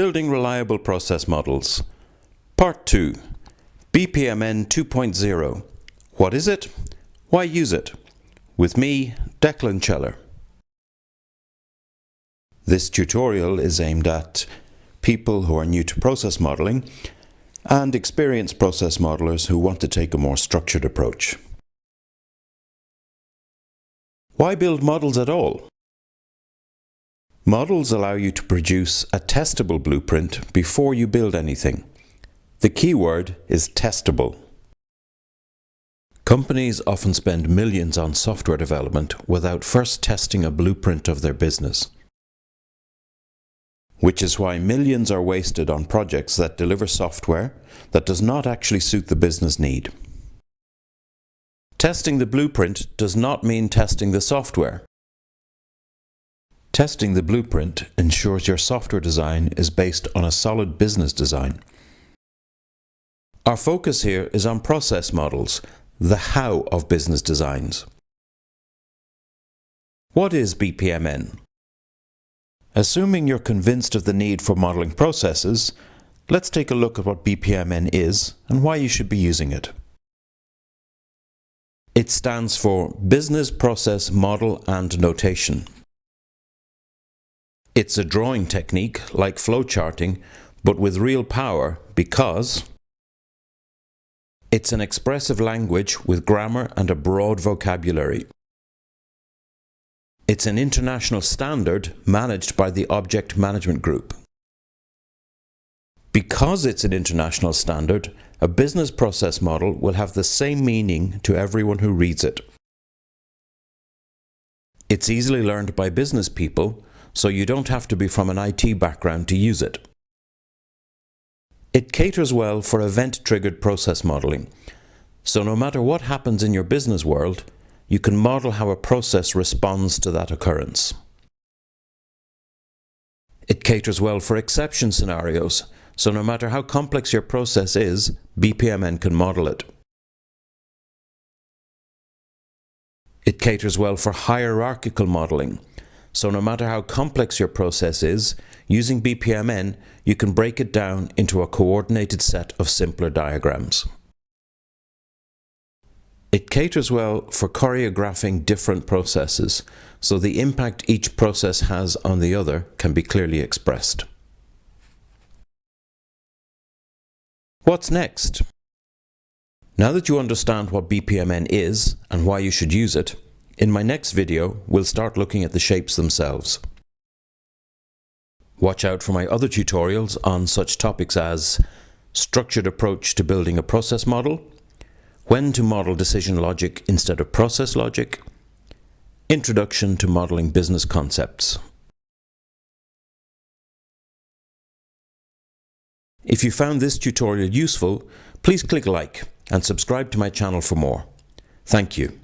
Building Reliable Process Models. Part 2. BPMN 2.0. What is it? Why use it? With me, Declan Cheller. This tutorial is aimed at people who are new to process modeling and experienced process modelers who want to take a more structured approach. Why build models at all? Models allow you to produce a testable blueprint before you build anything. The key word is testable. Companies often spend millions on software development without first testing a blueprint of their business. Which is why millions are wasted on projects that deliver software that does not actually suit the business need. Testing the blueprint does not mean testing the software. Testing the blueprint ensures your software design is based on a solid business design. Our focus here is on process models, the how of business designs. What is BPMN? Assuming you're convinced of the need for modeling processes, let's take a look at what BPMN is and why you should be using it. It stands for Business Process Model and Notation. It's a drawing technique like flowcharting, but with real power because it's an expressive language with grammar and a broad vocabulary. It's an international standard managed by the Object Management Group. Because it's an international standard, a business process model will have the same meaning to everyone who reads it. It's easily learned by business people, so you don't have to be from an IT background to use it. It caters well for event-triggered process modeling, so no matter what happens in your business world, you can model how a process responds to that occurrence. It caters well for exception scenarios, so no matter how complex your process is, BPMN can model it. It caters well for hierarchical modeling, so no matter how complex your process is, using BPMN, you can break it down into a coordinated set of simpler diagrams. It caters well for choreographing different processes, so the impact each process has on the other can be clearly expressed. What's next? Now that you understand what BPMN is and why you should use it, in my next video, we'll start looking at the shapes themselves. Watch out for my other tutorials on such topics as structured approach to building a process model, when to model decision logic instead of process logic, introduction to modeling business concepts. If you found this tutorial useful, please click like and subscribe to my channel for more. Thank you.